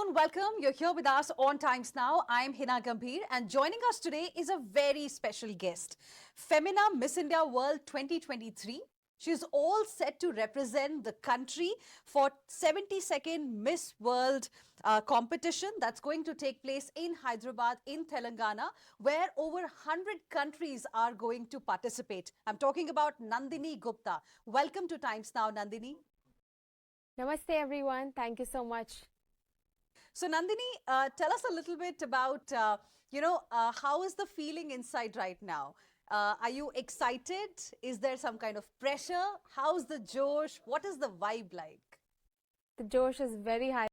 warm welcome. You're here with us on Times Now. I'm Heena Gambhir, and joining us today is a very special guest, Femina Miss India World 2023. She's all set to represent the country for 72nd Miss World competition that's going to take place in Hyderabad, in Telangana, where over 100 countries are going to participate. I'm talking about Nandini Gupta. Welcome to Times Now, Nandini. Namaste everyone. Thank you so much. So Nandini, tell us a little bit about, how is the feeling inside right now? Are you excited? Is there some kind of pressure? How's the Josh? What is the vibe like? The Josh is very high.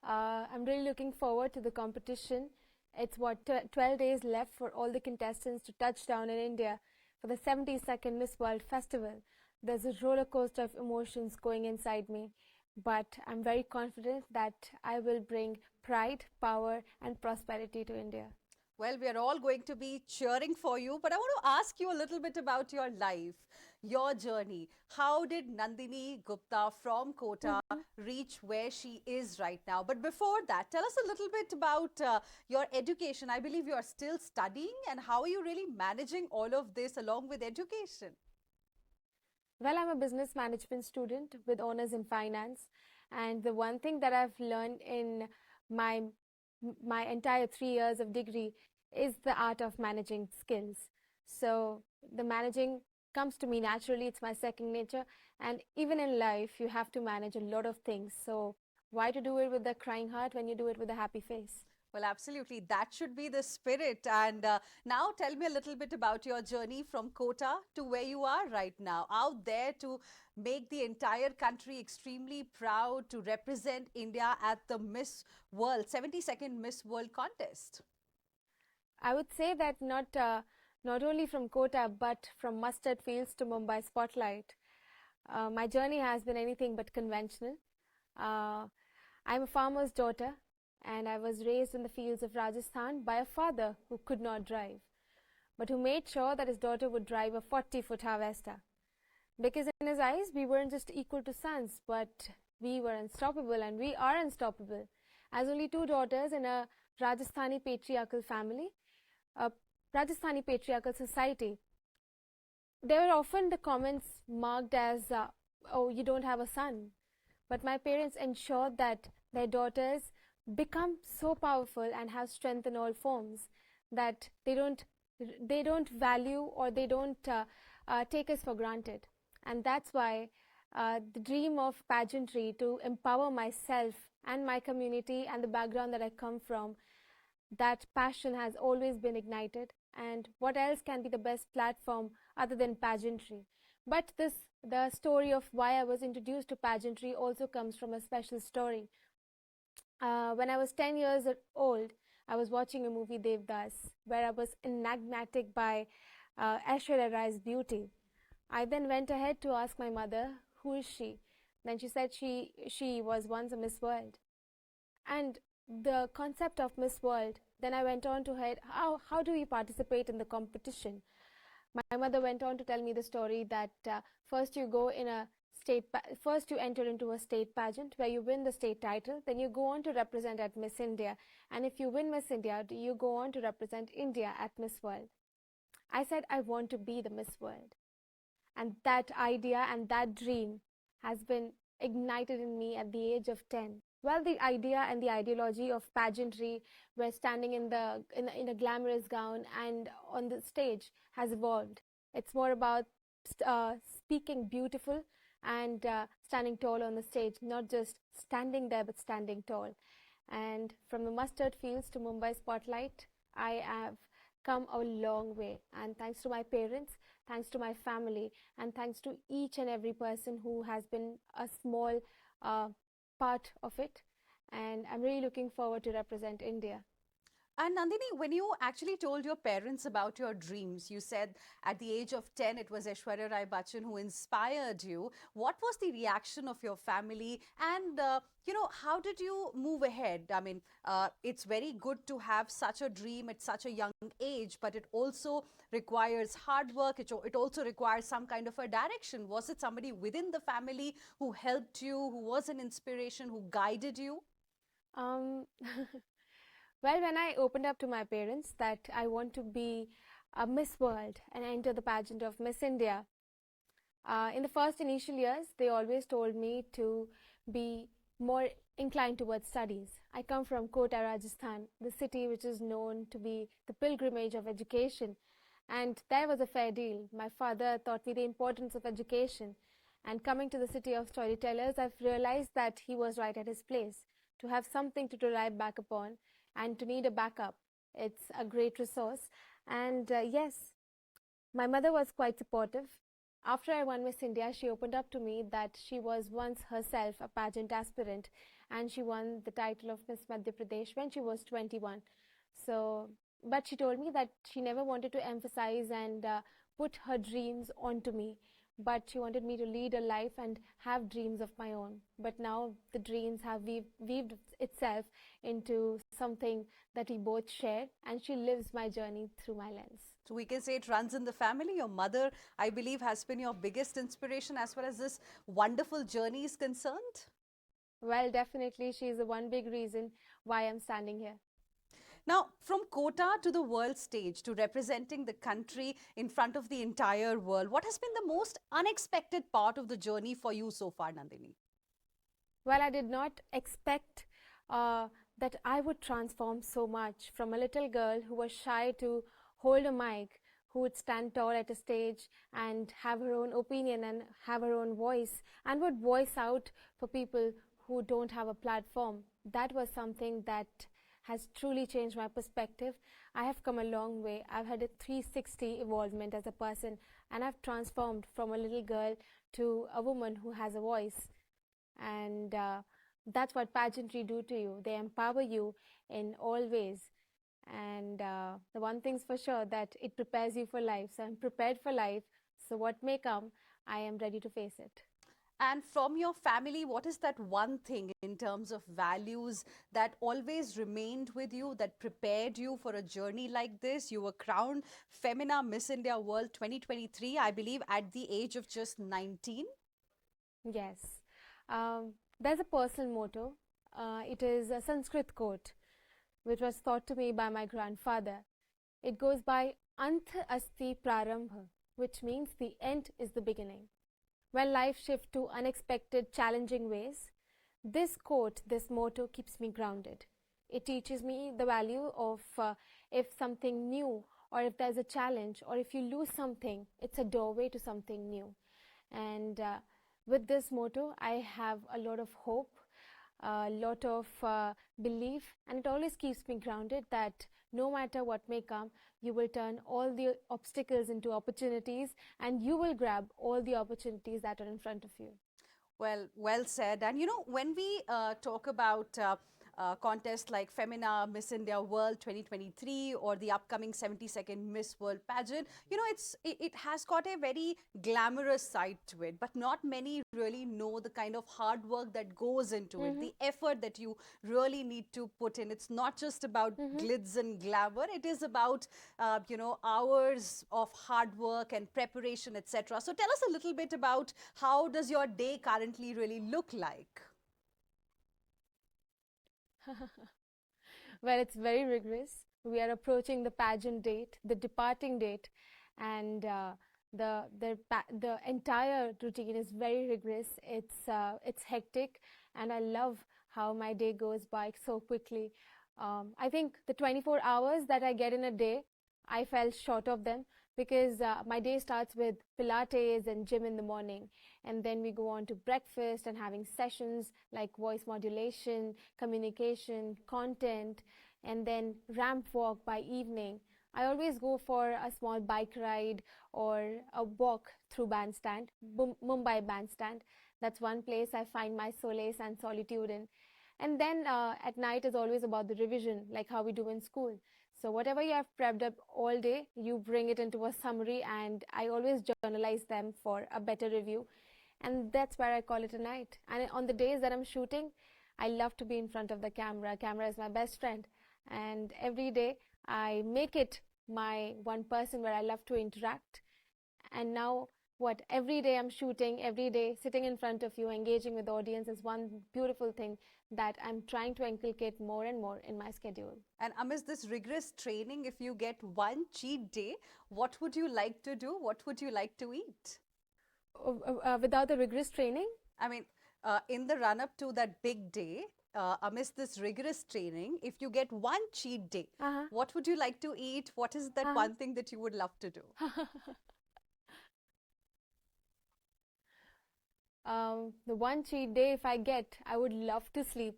I'm really looking forward to the competition. It's 12 days left for all the contestants to touch down in India for the 72nd Miss World Festival. There's a roller coaster of emotions going inside me, but I'm very confident that I will bring pride, power, and prosperity to India. Well, we are all going to be cheering for you, but I want to ask you a little bit about your life, your journey. How did Nandini Gupta from Kota reach where she is right now? But before that, tell us a little bit about your education. I believe you are still studying, and how are you really managing all of this along with education? Well, I'm a business management student with honors in finance, and the one thing that I've learned in my entire 3 years of degree is the art of managing skills. So the managing comes to me naturally. It's my second nature, and even in life you have to manage a lot of things. So why to do it with a crying heart when you do it with a happy face? Well, absolutely. That should be the spirit. And now tell me a little bit about your journey from Kota to where you are right now, out there to make the entire country extremely proud to represent India at the Miss World, 72nd Miss World contest. I would say that not only from Kota, but from mustard fields to Mumbai spotlight. My journey has been anything but conventional. I'm a farmer's daughter, and I was raised in the fields of Rajasthan by a father who could not drive, but who made sure that his daughter would drive a 40-foot harvester. Because in his eyes, we weren't just equal to sons, but we were unstoppable, and we are unstoppable. As only two daughters in a Rajasthani patriarchal family, a Rajasthani patriarchal society, there were often the comments marked as, oh, you don't have a son. But my parents ensured that their daughters become so powerful and have strength in all forms that they don't value, or they don't take us for granted. And that's why the dream of pageantry, to empower myself and my community and the background that I come from, that passion has always been ignited. And what else can be the best platform other than pageantry? But the story of why I was introduced to pageantry also comes from a special story. When I was 10 years old, I was watching a movie, Devdas, where I was enigmatic by Aishwarya Rai's beauty. I then went ahead to ask my mother, who is she? Then she said she was once a Miss World. And the concept of Miss World, then I went on to head, how do we participate in the competition? My mother went on to tell me the story that first you enter into a state pageant where you win the state title, then you go on to represent at Miss India, and if you win Miss India, you go on to represent India at Miss World. I said I want to be the Miss World, and that idea and that dream has been ignited in me at the age of 10. Well, the idea and the ideology of pageantry, where standing in a glamorous gown and on the stage, has evolved. It's more about speaking beautiful and standing tall on the stage, not just standing there, but standing tall. And from the mustard fields to Mumbai spotlight, I have come a long way. And thanks to my parents, thanks to my family, and thanks to each and every person who has been a small part of it. And I'm really looking forward to represent India. And Nandini, when you actually told your parents about your dreams, you said at the age of 10 it was Aishwarya Rai Bachchan who inspired you. What was the reaction of your family? And, how did you move ahead? I mean, it's very good to have such a dream at such a young age, but it also requires hard work. It also requires some kind of a direction. Was it somebody within the family who helped you, who was an inspiration, who guided you? Um, well, when I opened up to my parents that I want to be a Miss World and enter the pageant of Miss India, in the first initial years, they always told me to be more inclined towards studies. I come from Kota, Rajasthan, the city which is known to be the pilgrimage of education. And there was a fair deal. My father taught me the importance of education. And coming to the city of storytellers, I've realized that he was right at his place. To have something to rely back upon and to need a backup, it's a great resource. And yes, my mother was quite supportive. After I won Miss India, she opened up to me that she was once herself a pageant aspirant and she won the title of Miss Madhya Pradesh when she was 21. So, but she told me that she never wanted to emphasize and put her dreams onto me, but she wanted me to lead a life and have dreams of my own. But now the dreams have weaved itself into something that we both share, and she lives my journey through my lens. So we can say it runs in the family. Your mother, I believe, has been your biggest inspiration as far as this wonderful journey is concerned. Well, definitely, she is the one big reason why I'm standing here. Now, from Kota to the world stage, to representing the country in front of the entire world, what has been the most unexpected part of the journey for you so far, Nandini? Well, I did not expect that I would transform so much from a little girl who was shy to hold a mic, who would stand tall at a stage and have her own opinion and have her own voice and would voice out for people who don't have a platform. That was something that has truly changed my perspective. I have come a long way. I've had a 360 evolvement as a person, and I've transformed from a little girl to a woman who has a voice. And that's what pageantry do to you. They empower you in all ways. And the one thing's for sure, that it prepares you for life. So I'm prepared for life. So what may come, I am ready to face it. And from your family, what is that one thing in terms of values that always remained with you, that prepared you for a journey like this? You were crowned Femina Miss India World 2023, I believe, at the age of just 19. Yes. There's a personal motto. It is a Sanskrit quote, which was taught to me by my grandfather. It goes by Ant Asti Prarambha, which means the end is the beginning. When life shifts to unexpected, challenging ways, this quote, this motto keeps me grounded. It teaches me the value of if something new, or if there's a challenge, or if you lose something, it's a doorway to something new. And with this motto, I have a lot of hope, a lot of belief, and it always keeps me grounded that no matter what may come, you will turn all the obstacles into opportunities and you will grab all the opportunities that are in front of you. Well said. And when we talk about contests like Femina Miss India World 2023 or the upcoming 72nd Miss World pageant, it has got a very glamorous side to it, but not many really know the kind of hard work that goes into it, the effort that you really need to put in. It's not just about glitz and glamour. It is about, hours of hard work and preparation, etc. So tell us a little bit about how does your day currently really look like? Well, it's very rigorous. We are approaching the pageant date, the departing date, and the entire routine is very rigorous. It's hectic, and I love how my day goes by so quickly. I think the 24 hours that I get in a day, I fell short of them because my day starts with Pilates and gym in the morning, and then we go on to breakfast and having sessions like voice modulation, communication, content, and then ramp walk by evening. I always go for a small bike ride or a walk through Bandstand, Mumbai Bandstand. That's one place I find my solace and solitude in. And then at night is always about the revision, like how we do in school. So whatever you have prepped up all day, you bring it into a summary, and I always journalize them for a better review. And that's where I call it a night. And on the days that I'm shooting, I love to be in front of the camera. Camera is my best friend. And every day I make it my one person where I love to interact. And now every day I'm shooting, every day sitting in front of you, engaging with the audience is one beautiful thing that I'm trying to inculcate more and more in my schedule. And amidst this rigorous training, if you get one cheat day, what would you like to do? What would you like to eat? Without the rigorous training? I mean, in the run-up to that big day, amidst this rigorous training, if you get one cheat day, what would you like to eat? What is that one thing that you would love to do? The one cheat day if I get, I would love to sleep.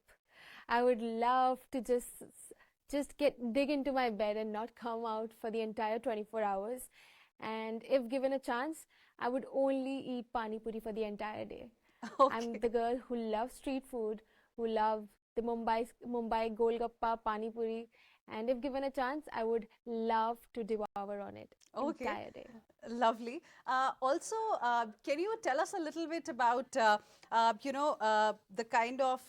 I would love to just dig into my bed and not come out for the entire 24 hours. And if given a chance, I would only eat pani puri for the entire day. Okay. I'm the girl who loves street food, who loves the Mumbai Golgappa pani puri, and if given a chance, I would love to devour on it entire day. Lovely. Also, can you tell us a little bit about, the kind of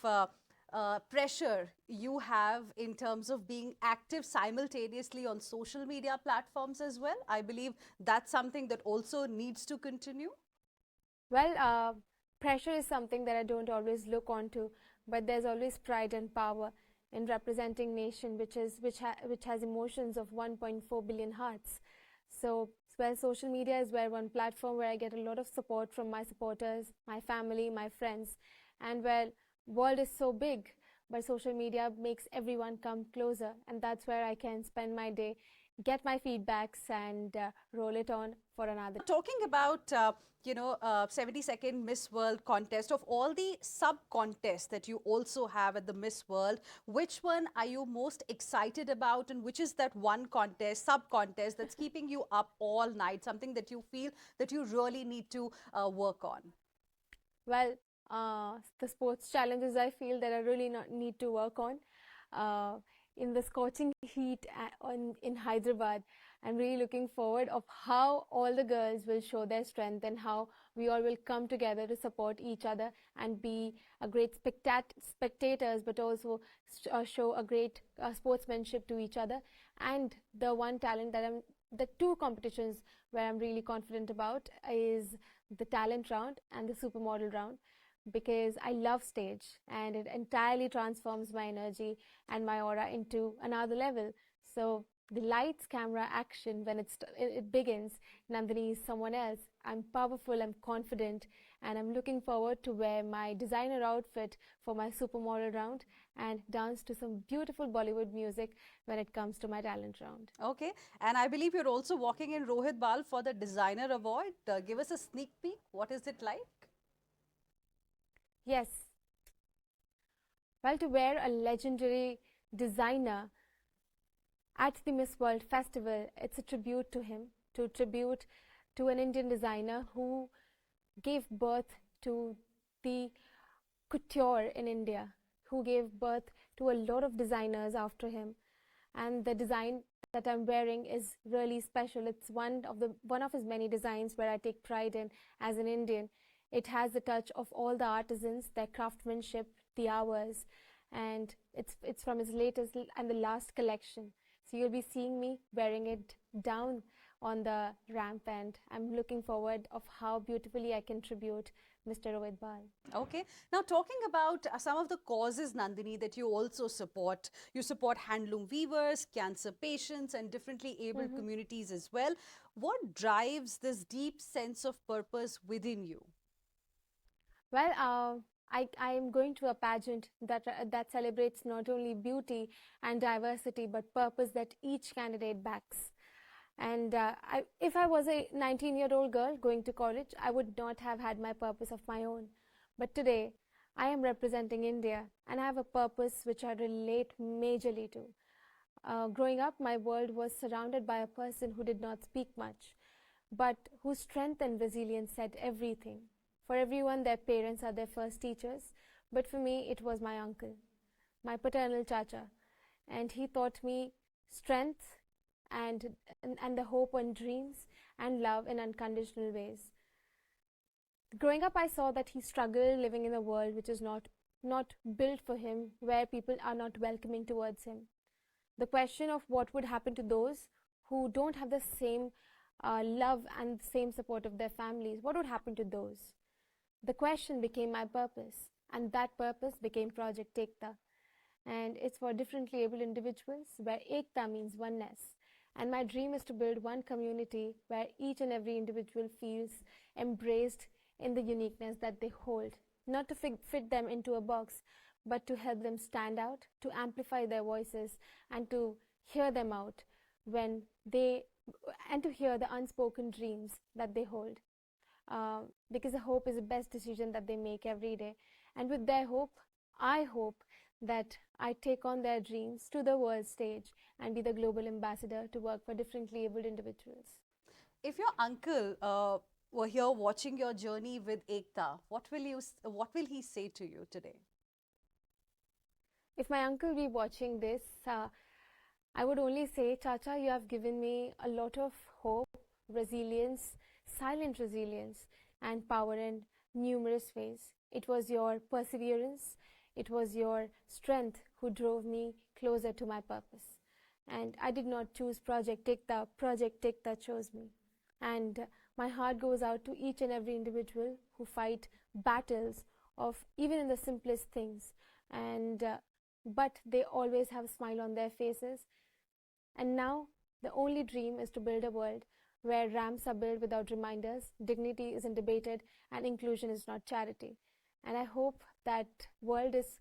pressure you have in terms of being active simultaneously on social media platforms as well? I believe that's something that also needs to continue. Well, pressure is something that I don't always look onto, but there's always pride and power in representing nation which has emotions of 1.4 billion hearts. So social media is where one platform where I get a lot of support from my supporters, my family, my friends, and where world is so big, but social media makes everyone come closer, and that's where I can spend my day, get my feedbacks, and roll it on for another. Talking about 72nd Miss World contest, of all the sub-contests that you also have at the Miss World, which one are you most excited about, and which is that one contest, sub-contest that's keeping you up all night, something that you feel that you really need to work on? Well, the sports challenges I feel that I really need to work on. In the scorching heat in Hyderabad, I'm really looking forward of how all the girls will show their strength and how we all will come together to support each other and be a great spectators, but also show a great sportsmanship to each other. And the one talent the two competitions where I'm really confident about is the talent round and the supermodel round, because I love stage and it entirely transforms my energy and my aura into another level. So the lights, camera, action, when it begins, Nandini is someone else. I'm powerful, I'm confident, and I'm looking forward to wear my designer outfit for my supermodel round and dance to some beautiful Bollywood music when it comes to my talent round. Okay, and I believe you're also walking in Rohit Bal for the designer award. Give us a sneak peek. What is it like? Yes. Well, to wear a legendary designer at the Miss World Festival, it's a tribute to him, to tribute to an Indian designer who gave birth to the couture in India, who gave birth to a lot of designers after him. And the design that I'm wearing is really special. It's one of his many designs where I take pride in as an Indian. It has the touch of all the artisans, their craftsmanship, the hours, and it's from his latest and the last collection. So you'll be seeing me wearing it down on the ramp, and I'm looking forward of how beautifully I contribute Mr. Rohit Bal. Okay. Now, talking about some of the causes, Nandini, that you also support. You support handloom weavers, cancer patients, and differently abled communities as well. What drives this deep sense of purpose within you? Well, I am going to a pageant that celebrates not only beauty and diversity, but purpose that each candidate backs. And if I was a 19-year-old girl going to college, I would not have had my purpose of my own. But today, I am representing India, and I have a purpose which I relate majorly to. Growing up, my world was surrounded by a person who did not speak much, but whose strength and resilience said everything. For everyone, their parents are their first teachers, but for me, it was my uncle, my paternal chacha, and he taught me strength, and the hope and dreams and love in unconditional ways. Growing up, I saw that he struggled living in a world which is not built for him, where people are not welcoming towards him. The question of what would happen to those who don't have the same love and same support of their families, what would happen to those? The question became my purpose, and that purpose became Project Ekta. And it's for differently able individuals, where Ekta means oneness. And my dream is to build one community where each and every individual feels embraced in the uniqueness that they hold, not to fit them into a box, but to help them stand out, to amplify their voices, and to hear them out when they, and to hear the unspoken dreams that they hold. Because the hope is the best decision that they make every day. And with their hope, I hope that I take on their dreams to the world stage and be the global ambassador to work for differently abled individuals. If your uncle were here watching your journey with Ekta, what will he say to you today? If my uncle be watching this, I would only say, Chacha, you have given me a lot of hope, resilience, silent resilience, and power in numerous ways. It was your perseverance, it was your strength who drove me closer to my purpose. And I did not choose Project Ekta chose me. And my heart goes out to each and every individual who fight battles of even in the simplest things. And but they always have a smile on their faces. And now the only dream is to build a world where ramps are built without reminders, dignity isn't debated, and inclusion is not charity. And I hope that world is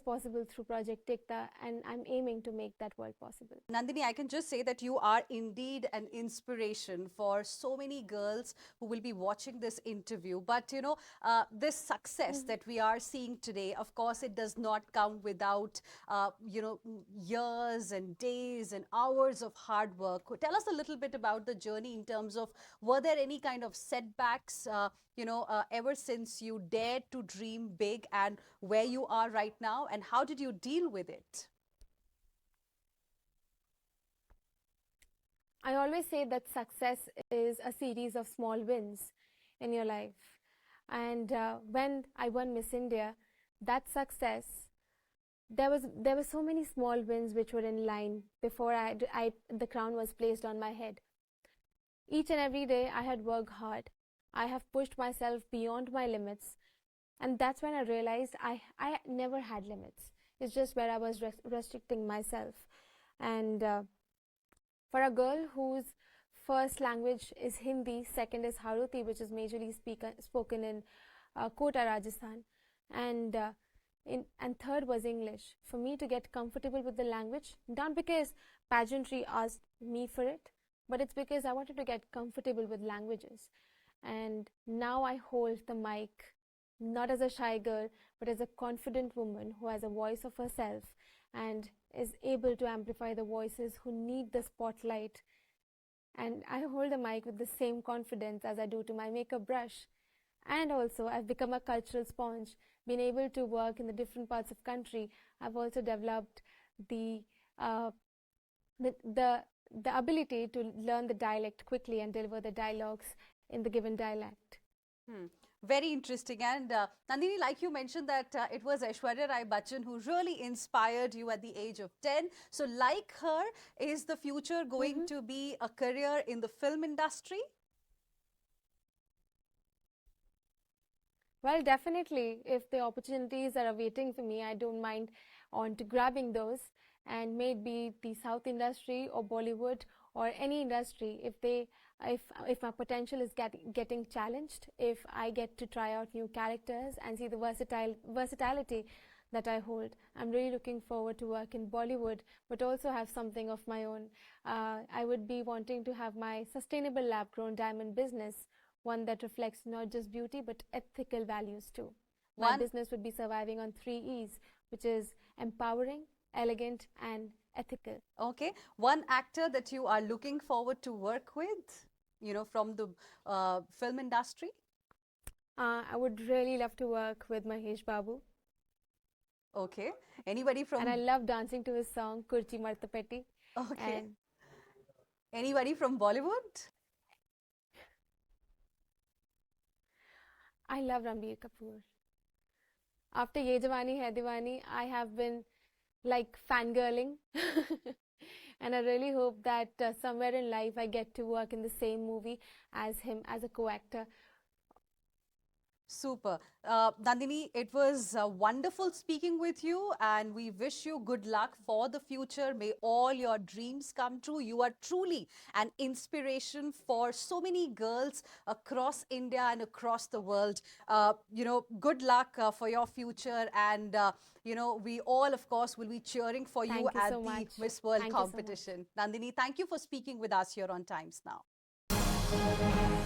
possible through Project Ekta, and I'm aiming to make that world possible. Nandini, I can just say that you are indeed an inspiration for so many girls who will be watching this interview. But you know, this success that we are seeing today, of course, it does not come without years and days and hours of hard work. Tell us a little bit about the journey in terms of, were there any kind of setbacks ever since you dared to dream big, and where you are right now, and how did you deal with it? I always say that success is a series of small wins in your life. And when I won Miss India, that success, there were so many small wins which were in line before the crown was placed on my head. Each and every day I had worked hard. I have pushed myself beyond my limits. And that's when I realized I never had limits. It's just where I was restricting myself. And for a girl whose first language is Hindi, second is Haruti, which is majorly spoken in Kota, Rajasthan, and third was English. For me to get comfortable with the language, not because pageantry asked me for it, but it's because I wanted to get comfortable with languages. And now I hold the mic not as a shy girl, but as a confident woman who has a voice of herself and is able to amplify the voices who need the spotlight. And I hold the mic with the same confidence as I do to my makeup brush. And also, I've become a cultural sponge, been able to work in the different parts of country. I've also developed the ability to learn the dialect quickly and deliver the dialogues in the given dialect. Very interesting. And Nandini, like you mentioned that it was Aishwarya Rai Bachchan who really inspired you at the age of 10. So like her, is the future going to be a career in the film industry? Well, definitely. If the opportunities are awaiting for me, I don't mind on to grabbing those. And may it be the South industry or Bollywood or any industry, if my potential is getting challenged, if I get to try out new characters and see the versatility that I hold, I'm really looking forward to work in Bollywood, but also have something of my own. I would be wanting to have my sustainable lab-grown diamond business, one that reflects not just beauty but ethical values too. My business would be surviving on 3 E's, which is empowering, elegant, and ethical. Okay. One actor that you are looking forward to work with, from the film industry? I would really love to work with Mahesh Babu. Okay. Anybody And I from love dancing to his song Kurchi Martapeti. okay. And Anybody from Bollywood? I love Ranbir Kapoor. After Ye Jawani Hai Diwani, I have been like fangirling. And I really hope that somewhere in life I get to work in the same movie as him as a co-actor. Super. Nandini, it was wonderful speaking with you, and we wish you good luck for the future. May all your dreams come true. You are truly an inspiration for so many girls across India and across the world. Good luck for your future, and we all, of course, will be cheering for you Thank you at so the much. Miss World Thank you so much. competition. Nandini, thank you for speaking with us here on Times Now.